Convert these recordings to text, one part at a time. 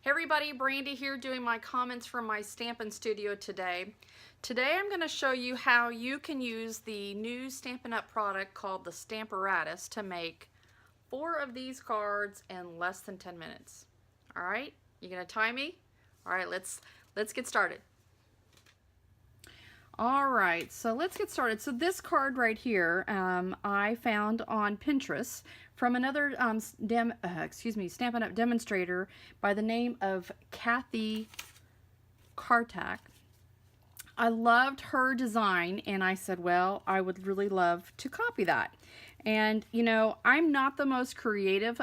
Hey everybody, Brandy here doing my comments from my Stampin' Studio today. Today I'm going to show you how you can use the new Stampin' Up product called the Stamparatus to make 4 of these cards in less than 10 minutes. Alright, you going to time me? Alright, let's get started. Alright, so let's get started. So this card right here I found on Pinterest from another Stampin' Up demonstrator by the name of Kathy Kartak. I loved her design and I said, well, I would really love to copy that. And you know, I'm not the most creative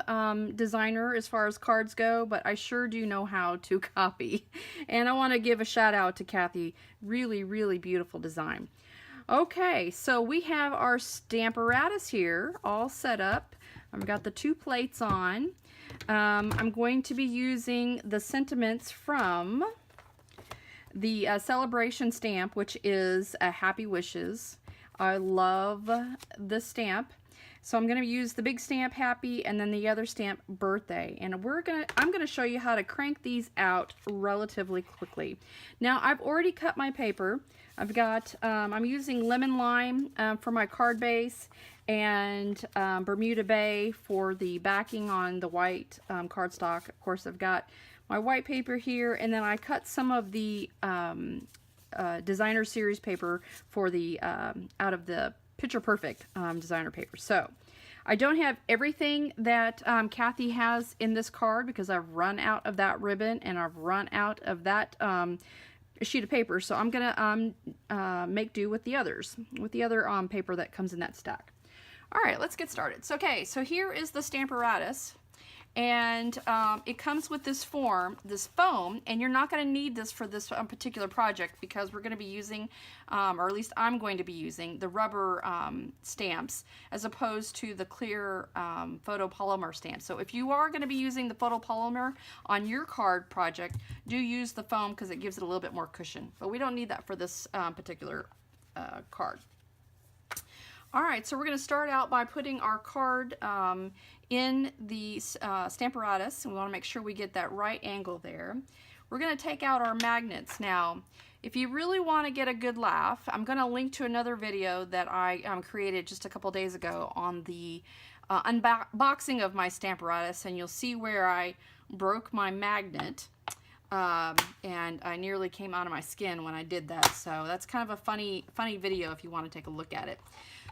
designer as far as cards go, but I sure do know how to copy. And I want to give a shout out to Kathy. Really, really beautiful design. Okay, so we have our Stamparatus here all set up. I've got the 2 plates on. I'm going to be using the sentiments from the celebration stamp, which is a Happy Wishes. I love this stamp. So I'm going to use the big stamp Happy and then the other stamp Birthday. And I'm going to show you how to crank these out relatively quickly. Now I've already cut my paper. I've got, I'm using lemon lime for my card base and Bermuda Bay for the backing on the white cardstock. Of course, I've got my white paper here, and then I cut some of the designer series paper for the out of the Picture Perfect designer paper. So I don't have everything that Kathy has in this card because I've run out of that ribbon and I've run out of that sheet of paper. So I'm gonna make do with the others, with the other paper that comes in that stack. All right, let's get started. So, okay, so here is the Stamparatus. And it comes with this foam, and you're not going to need this for this particular project because we're going to be using, or at least I'm going to be using, the rubber stamps as opposed to the clear photopolymer stamps. So if you are going to be using the photopolymer on your card project, do use the foam because it gives it a little bit more cushion. But we don't need that for this particular card. Alright, so we're going to start out by putting our card in the Stamparatus, and we want to make sure we get that right angle there. We're going to take out our magnets. Now, if you really want to get a good laugh, I'm going to link to another video that I created just a couple days ago on the unboxing of my Stamparatus, and you'll see where I broke my magnet. And I nearly came out of my skin when I did that, so that's kind of a funny video if you want to take a look at it.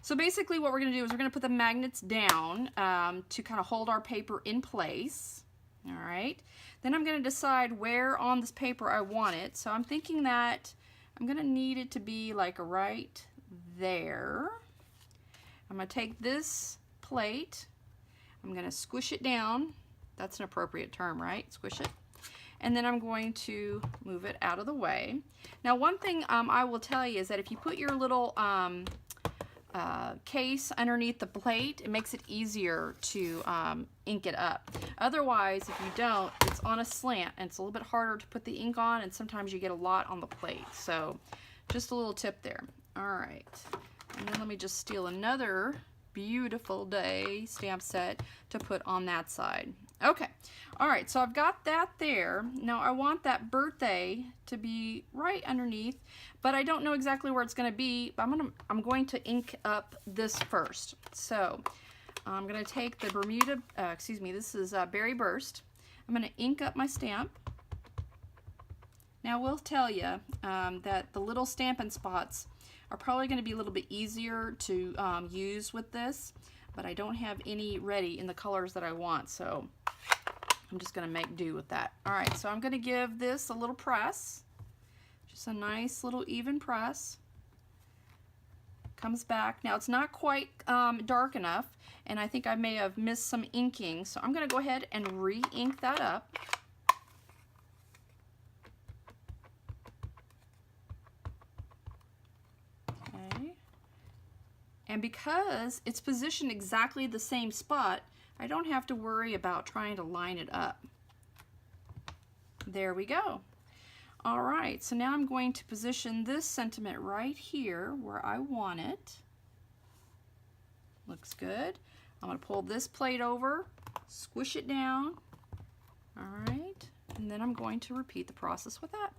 So basically what we're going to do is we're going to put the magnets down to kind of hold our paper in place. Alright, then I'm going to decide where on this paper I want it. So I'm thinking that I'm going to need it to be like right there. I'm going to take this plate, I'm going to squish it down. That's an appropriate term, right? Squish it. And then I'm going to move it out of the way. Now one thing I will tell you is that if you put your little case underneath the plate, it makes it easier to ink it up. Otherwise, if you don't, it's on a slant and it's a little bit harder to put the ink on, and sometimes you get a lot on the plate. So just a little tip there. Alright, and then let me just steal another Beautiful Day stamp set to put on that side. Okay, alright, so I've got that there. Now I want that Birthday to be right underneath, but I don't know exactly where it's going to be. I'm going to ink up this first. So I'm going to take the Bermuda, this is Berry Burst. I'm going to ink up my stamp. Now we'll tell you that the little Stampin' spots are probably going to be a little bit easier to use with this, but I don't have any ready in the colors that I want, so I'm just going to make do with that. Alright, so I'm going to give this a little press, just a nice little even press. Comes back. Now it's not quite dark enough, and I think I may have missed some inking, so I'm going to go ahead and re-ink that up. And because it's positioned exactly the same spot, I don't have to worry about trying to line it up. There we go. Alright, so now I'm going to position this sentiment right here where I want it. Looks good. I'm going to pull this plate over, squish it down. Alright, and then I'm going to repeat the process with that.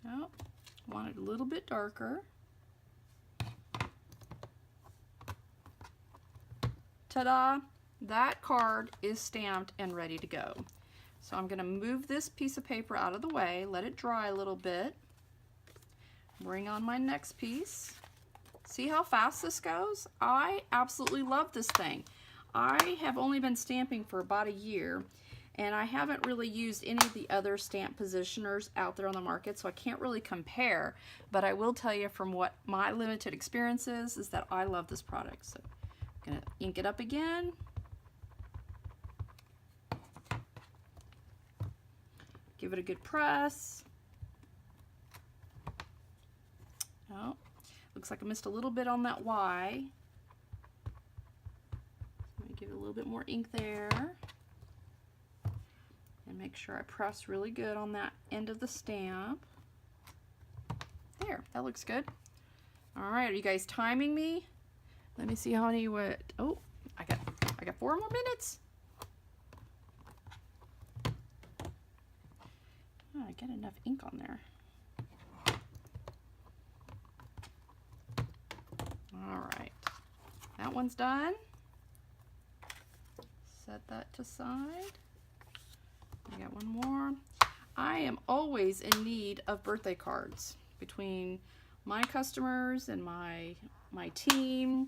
Oh, want it a little bit darker. Ta-da! That card is stamped and ready to go. So I'm going to move this piece of paper out of the way, let it dry a little bit, bring on my next piece. See how fast this goes? I absolutely love this thing. I have only been stamping for about a year, and I haven't really used any of the other stamp positioners out there on the market, so I can't really compare, but I will tell you from what my limited experience is that I love this product. So I'm going to ink it up again. Give it a good press. Oh, looks like I missed a little bit on that Y. Let me give it a little bit more ink there. And make sure I press really good on that end of the stamp. There, that looks good. All right, are you guys timing me? Let me see how many what. Oh, I got 4 more minutes. Oh, I get enough ink on there. All right, that one's done. Set that to side. I got one more. I am always in need of birthday cards between my customers and my team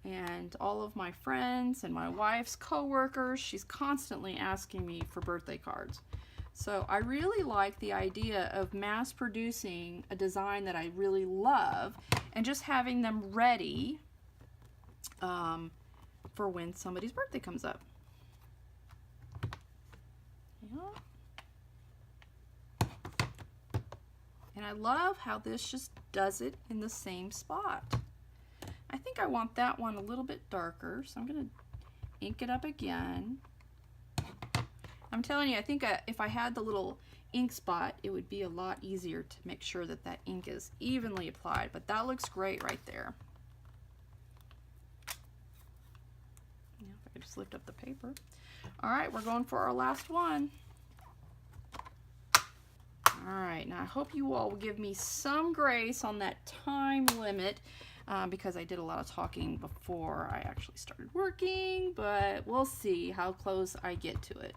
and all of my friends and my wife's co-workers. She's constantly asking me for birthday cards. So I really like the idea of mass producing a design that I really love and just having them ready for when somebody's birthday comes up. Yeah. And I love how this just does it in the same spot. I think I want that one a little bit darker, so I'm going to ink it up again. I'm telling you, I think if I had the little ink spot, it would be a lot easier to make sure that that ink is evenly applied, but that looks great right there. Yeah, if I could just lift up the paper. All right, we're going for our last one. All right, now I hope you all will give me some grace on that time limit because I did a lot of talking before I actually started working, but we'll see how close I get to it.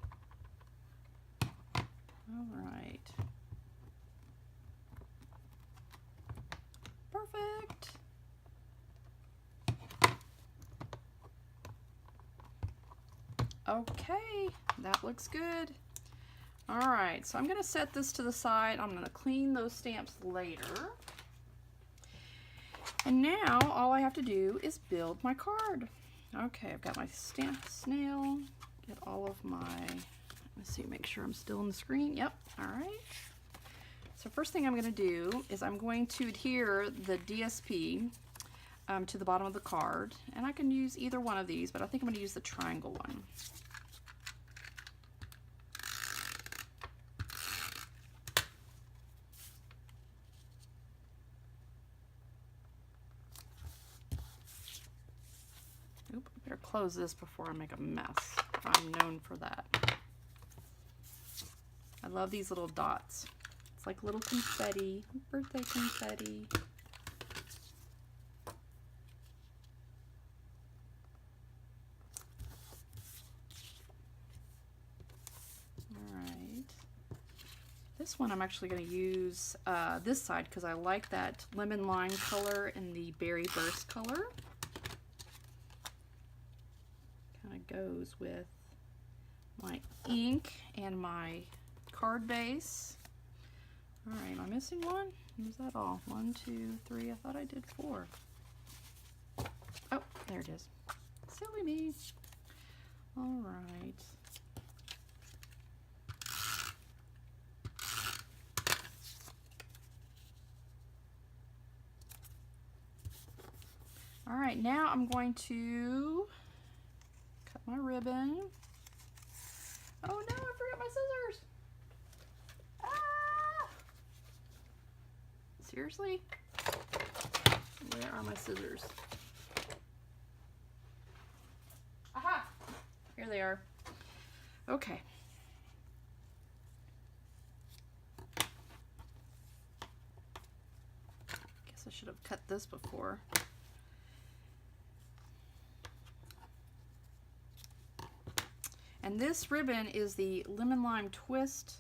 All right. Perfect. Okay, that looks good. All right, so I'm going to set this to the side. I'm going to clean those stamps later. And now all I have to do is build my card. Okay, I've got my snail. Get all of my, let's see, make sure I'm still on the screen. Yep, all right. So first thing I'm going to do is I'm going to adhere the DSP to the bottom of the card. And I can use either one of these, but I think I'm going to use the triangle one. Oop, I better close this before I make a mess. I'm known for that. I love these little dots. It's like little confetti, birthday confetti. Alright. This one I'm actually going to use this side because I like that lemon lime color and the berry burst color. Kind of goes with my ink and my card base. All right, am I missing one? Is that all? 1, 2, 3. I thought I did 4. Oh, there it is. Silly me. All right. All right, now I'm going to cut my ribbon. Oh no, I forgot my scissors. Ah! Seriously? Where are my scissors? here they are. Okay. Guess I should have cut this before. And this ribbon is the Lemon Lime Twist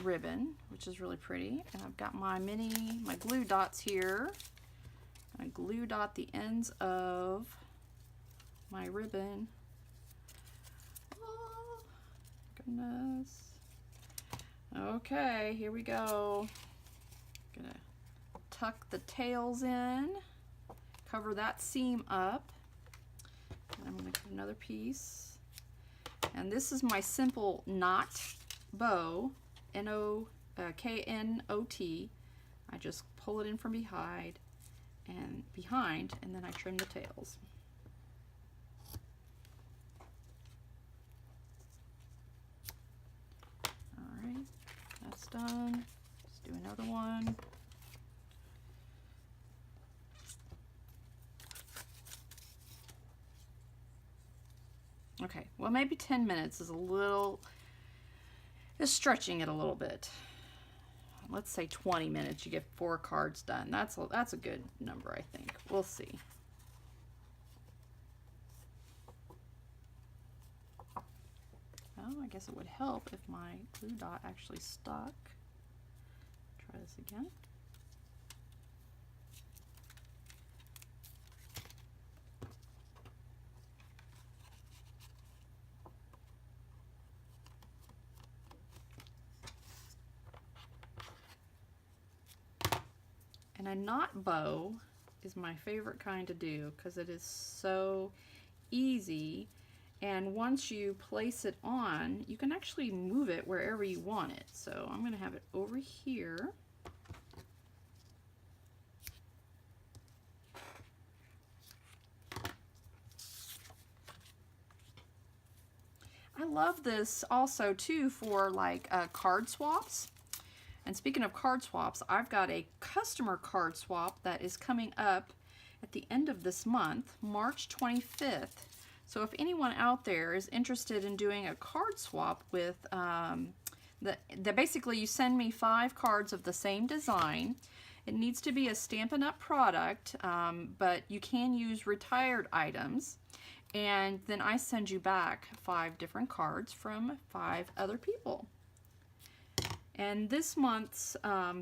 ribbon, which is really pretty. And I've got my glue dots here. I glue dot the ends of my ribbon. Oh, goodness. Okay, here we go. Gonna tuck the tails in, cover that seam up. And I'm gonna cut another piece. And this is my simple knot bow, K-N-O-T. I just pull it in from behind, and then I trim the tails. All right, that's done. Let's do another one. Okay, well, maybe 10 minutes is stretching it a little bit. Let's say 20 minutes, you get 4 cards done. That's a good number, I think. We'll see. Well, I guess it would help if my glue dot actually stuck. Try this again. And a knot bow is my favorite kind to do because it is so easy, and once you place it on, you can actually move it wherever you want it. So I'm going to have it over here. I love this also too for like card swaps. And speaking of card swaps, I've got a customer card swap that is coming up at the end of this month, March 25th. So if anyone out there is interested in doing a card swap with, basically you send me 5 cards of the same design. It needs to be a Stampin' Up product, but you can use retired items. And then I send you back 5 different cards from 5 other people. And this month's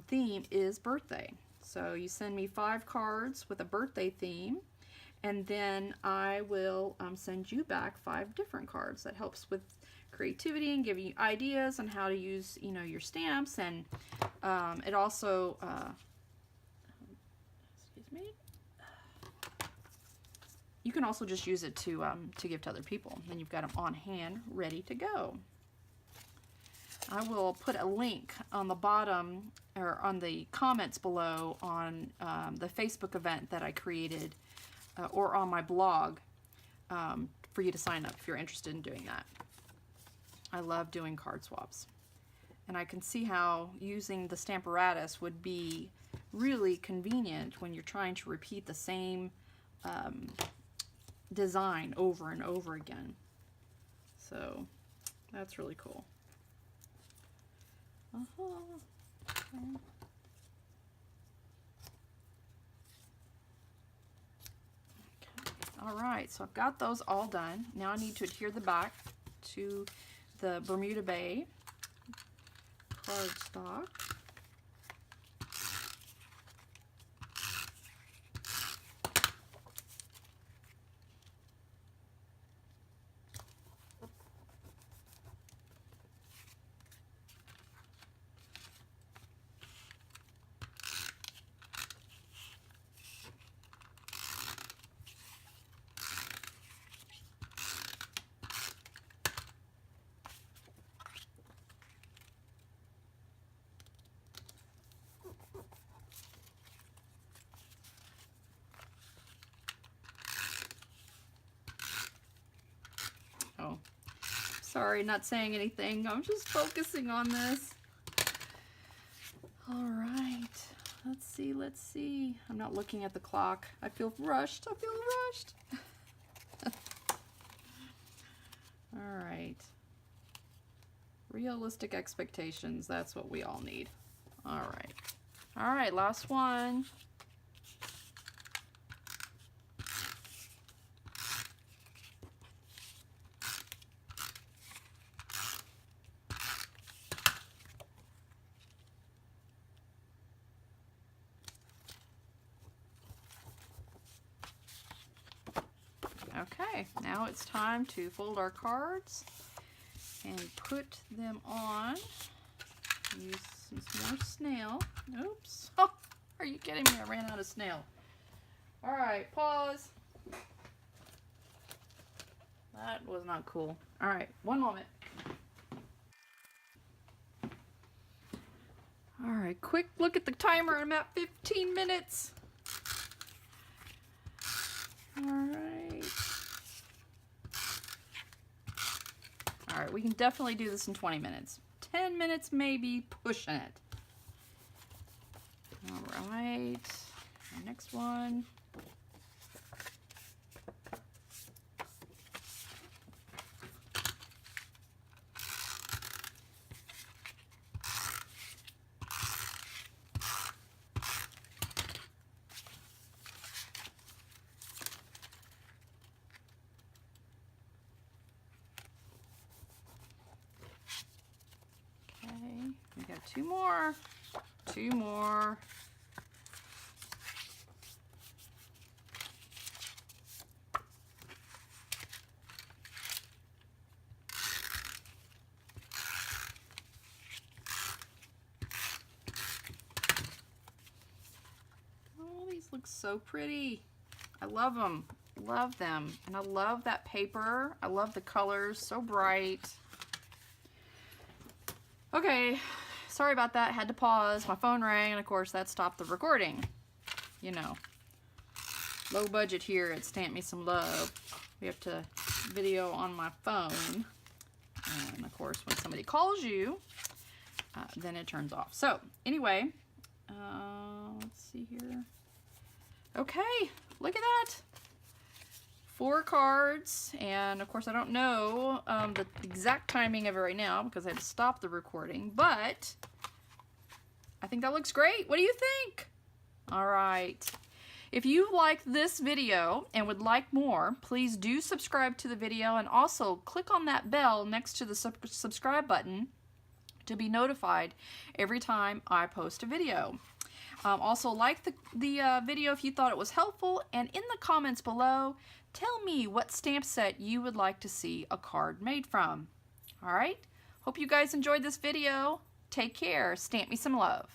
theme is birthday. So you send me 5 cards with a birthday theme, and then I will send you back 5 different cards. That helps with creativity and giving you ideas on how to use, your stamps. And it also, excuse me, you can also just use it to give to other people. Then you've got them on hand, ready to go. I will put a link on the bottom or on the comments below on the Facebook event that I created or on my blog for you to sign up if you're interested in doing that. I love doing card swaps. And I can see how using the Stamparatus would be really convenient when you're trying to repeat the same design over and over again. So that's really cool. Okay. All right, so I've got those all done. Now I need to adhere the back to the Bermuda Bay cardstock. Oh, sorry, not saying anything. I'm just focusing on this. All right, let's see. I'm not looking at the clock. I feel rushed. All right. Realistic expectations, that's what we all need. All right. All right, last one. Okay, now it's time to fold our cards and put them on. Use some more snail. Oops. Oh, are you kidding me? I ran out of snail. All right, pause. That was not cool. All right, one moment. All right, quick look at the timer. I'm at 15 minutes. All right. All right, we can definitely do this in 20 minutes. 10 minutes maybe, pushing it. All right, our next one. We got two more. Two more. Oh, these look so pretty. I love them. Love them. And I love that paper. I love the colors. So bright. Okay, sorry about that. Had to pause. My phone rang, and of course that stopped the recording. You know, low budget here at Stamp Me Some Love. We have to video on my phone. And of course, when somebody calls you, then it turns off. So anyway, let's see here. Okay, look at that. 4 cards, and of course I don't know the exact timing of it right now because I had to stop the recording, but I think that looks great. What do you think? All right. If you liked this video and would like more, please do subscribe to the video and also click on that bell next to the subscribe button to be notified every time I post a video. Also like the video if you thought it was helpful, and in the comments below, tell me what stamp set you would like to see a card made from. All right, hope you guys enjoyed this video. Take care. Stamp me some love.